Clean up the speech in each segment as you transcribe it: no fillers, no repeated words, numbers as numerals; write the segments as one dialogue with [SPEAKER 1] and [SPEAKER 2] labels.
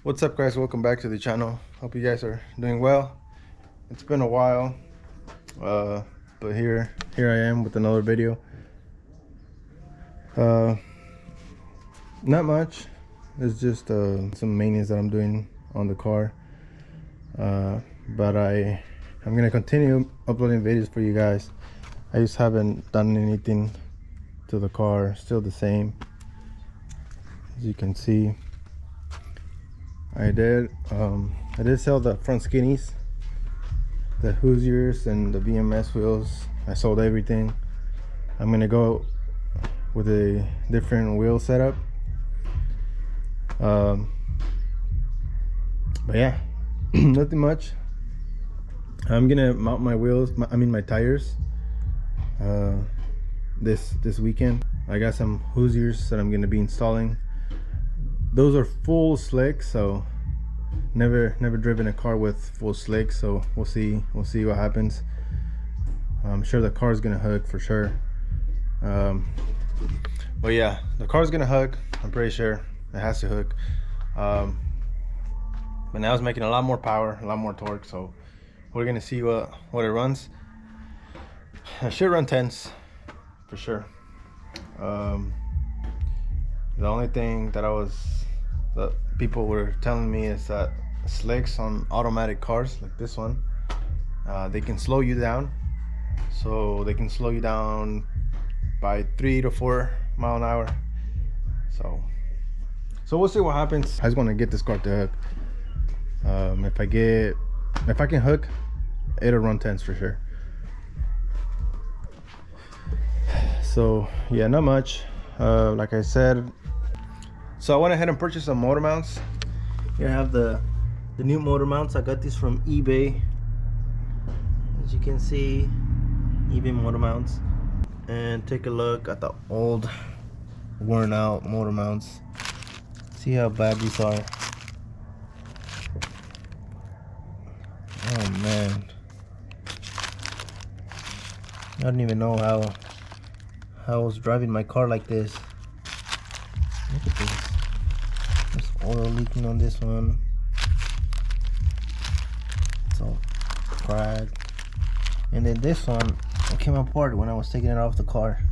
[SPEAKER 1] What's up, guys? Welcome back to the channel. Hope you guys are doing well. It's been a while, but here I am with another video. Not much. It's just some maintenance that I'm doing on the car, but I'm gonna continue uploading videos for you guys. I just haven't done anything to the car. Still the same, as you can see. I did sell the front skinnies, the Hoosiers and the VMS wheels. I sold everything. I'm gonna go with a different wheel setup. But yeah, nothing much. I'm gonna mount my wheels, my tires this weekend. I got some Hoosiers that I'm gonna be installing. Those are full slick, so never driven a car with full slick, so we'll see what happens. I'm sure the car's gonna hook for sure. But yeah, the car's gonna hook. I'm pretty sure it has to hook. But now it's making a lot more power, a lot more torque, so we're gonna see what it runs. I should run 10s for sure. The only thing that people were telling me is that slicks on automatic cars like this one, they can slow you down. So they can slow you down by 3 to 4 mile an hour. So we'll see what happens. I just want to get this car to hook. If I can hook, it'll run 10s for sure. So yeah, not much. Like I said, so I went ahead and purchased some motor mounts. Here I have the new motor mounts. I got these from eBay. As you can see, eBay motor mounts. And take a look at the old worn out motor mounts. See how bad these are. Oh man, I don't even know how I was driving my car like this. Look at this. There's oil leaking on this one. It's all cracked. And then this one, it came apart when I was taking it off the car.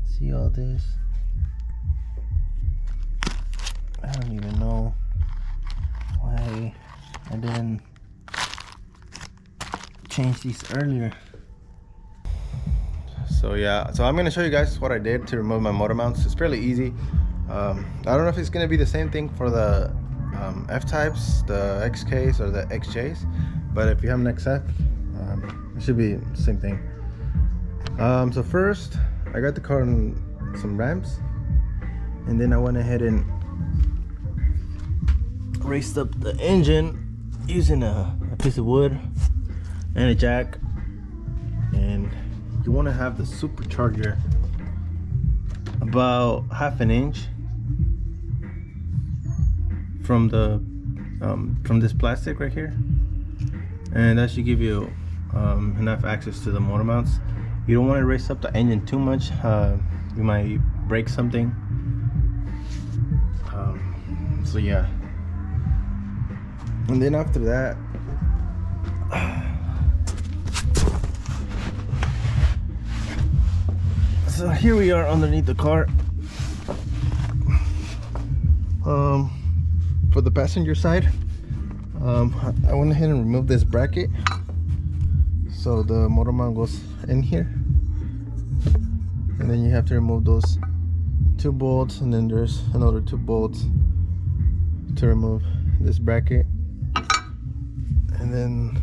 [SPEAKER 1] See all this? I don't even know why I didn't change these earlier. So yeah, so I'm gonna show you guys what I did to remove my motor mounts. It's fairly easy. I don't know if it's gonna be the same thing for the F-types, the XKs or the XJs, but if you have an XF, it should be the same thing. So first, I got the car on some ramps, and then I went ahead and raised up the engine using a piece of wood and a jack. And you want to have the supercharger about ½ an inch from this plastic right here, and that should give you enough access to the motor mounts. You don't want to raise up the engine too much. You might break something. So yeah, and then after that, so here we are underneath the car. For the passenger side, I went ahead and removed this bracket, so the motor mount goes in here, and then you have to remove those 2 bolts, and then there's another 2 bolts to remove this bracket. And then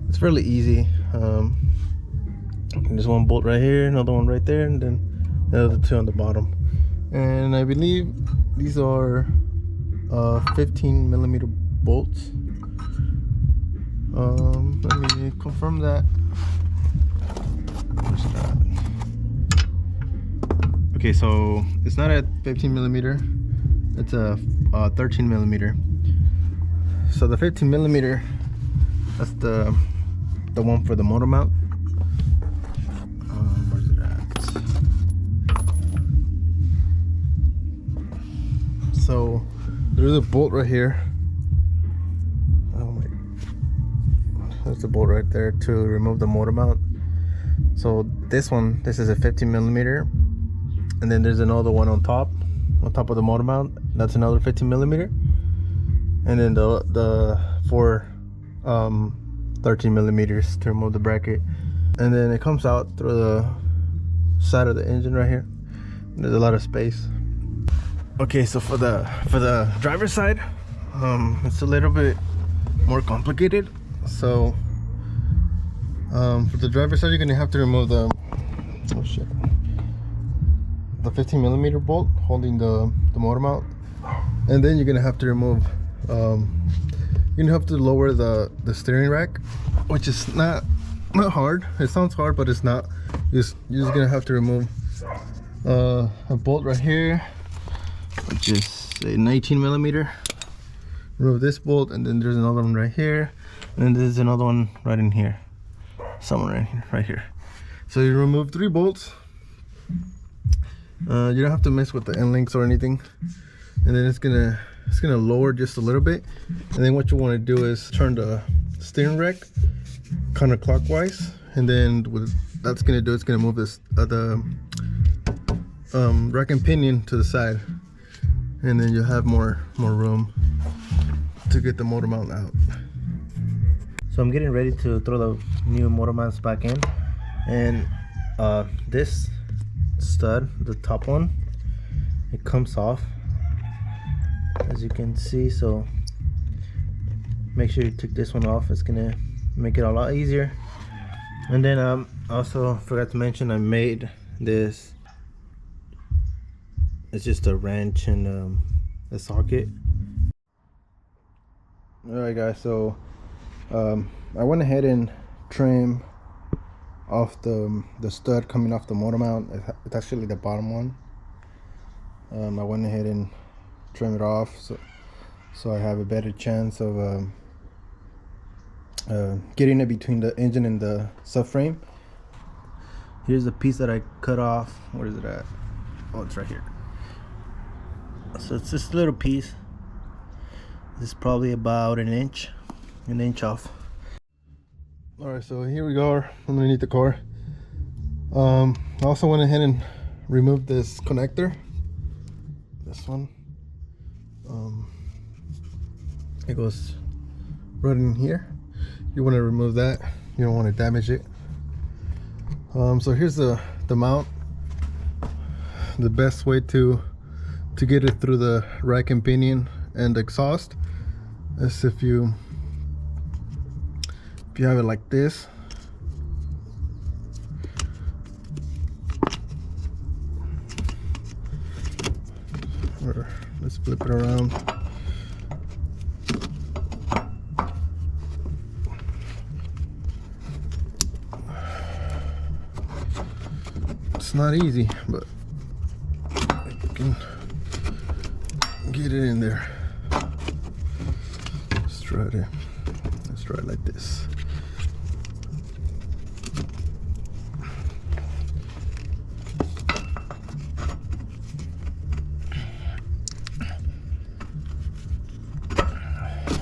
[SPEAKER 1] it's fairly easy. There's 1 bolt right here, another one right there, and then the other 2 on the bottom. And I believe these are 15mm bolts. Let me confirm that. Where's that? Okay, so it's not a 15mm, it's a 13mm. So the 15mm, that's the one for the motor mount. Where's it at? So there's a bolt right here. Oh my, there's a bolt right there to remove the motor mount. So this is a 15 millimeter, and then there's another one on top of the motor mount. That's another 15 millimeter, and then the four 13 millimeters to remove the bracket. And then it comes out through the side of the engine right here. There's a lot of space. Okay, so for the driver's side, it's a little bit more complicated. So for the driver's side, you're gonna have to remove the the 15 millimeter bolt holding the motor mount, and then you're gonna have to remove you're gonna have to lower the steering rack, which is not hard. It sounds hard, but it's not. You're just gonna have to remove a bolt right here, which is a 19 millimeter. Remove this bolt, and then there's another one right here, and then there's another one right in here, somewhere right here. So you remove 3 bolts. You don't have to mess with the end links or anything, and then it's gonna lower just a little bit. And then what you want to do is turn the steering rack counterclockwise, and then it's gonna move this the rack and pinion to the side, and then you'll have more room to get the motor mount out. So I'm getting ready to throw the new motor mounts back in, and this stud, the top one, it comes off, as you can see. So make sure you take this one off. It's gonna make it a lot easier. And then also forgot to mention, I made this. It's just a wrench and a socket. Alright guys, so I went ahead and trimmed off the stud coming off the motor mount. It's actually the bottom one. I went ahead and trimmed it off so I have a better chance of getting it between the engine and the subframe. Here's the piece that I cut off. Where is it at? Oh, it's right here. So it's this little piece. This is probably about an inch off. Alright, so here we go underneath the car. I also went ahead and removed this connector. This one. It goes right in here. You want to remove that. You don't want to damage it. So here's the mount. The best way to get it through the rack and pinion and exhaust is if you have it like this. Or let's flip it around. It's not easy, but you can get it in there. Let's try it like this.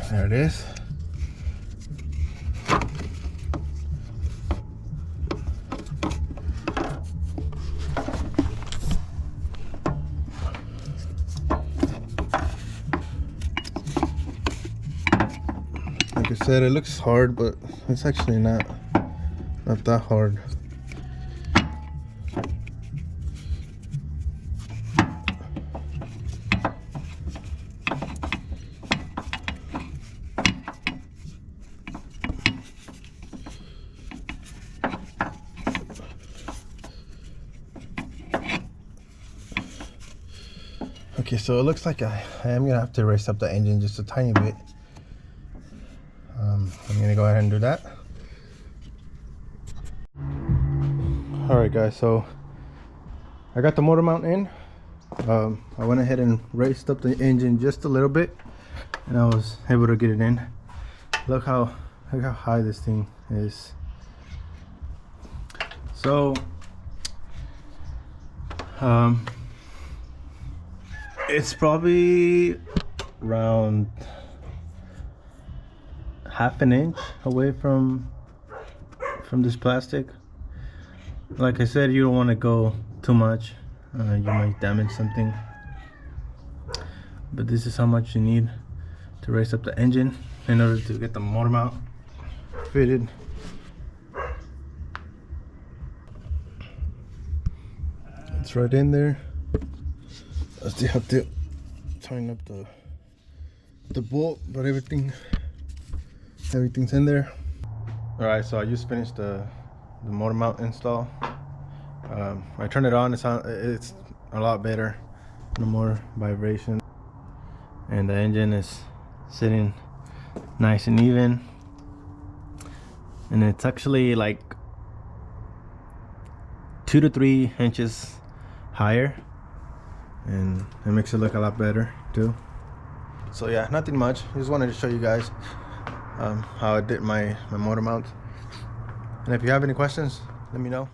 [SPEAKER 1] There it is. Like I said, it looks hard, but it's actually not that hard. Okay, so it looks like I am gonna have to raise up the engine just a tiny bit. I'm gonna go ahead and do that. Alright guys, so I got the motor mount in. I went ahead and raised up the engine just a little bit, and I was able to get it in. Look how high this thing is. So it's probably around half an inch away from this plastic. Like I said, you don't want to go too much, you might damage something, but this is how much you need to raise up the engine in order to get the motor mount fitted. It's right in there. I still have to tighten up the bolt, but everything's in there. All right, so I just finished the motor mount install. I turned it on. It's a lot better, no more vibration, and the engine is sitting nice and even, and it's actually like 2 to 3 inches higher, and it makes it look a lot better too. So yeah, nothing much. Just wanted to show you guys how I did my motor mount, and if you have any questions, let me know.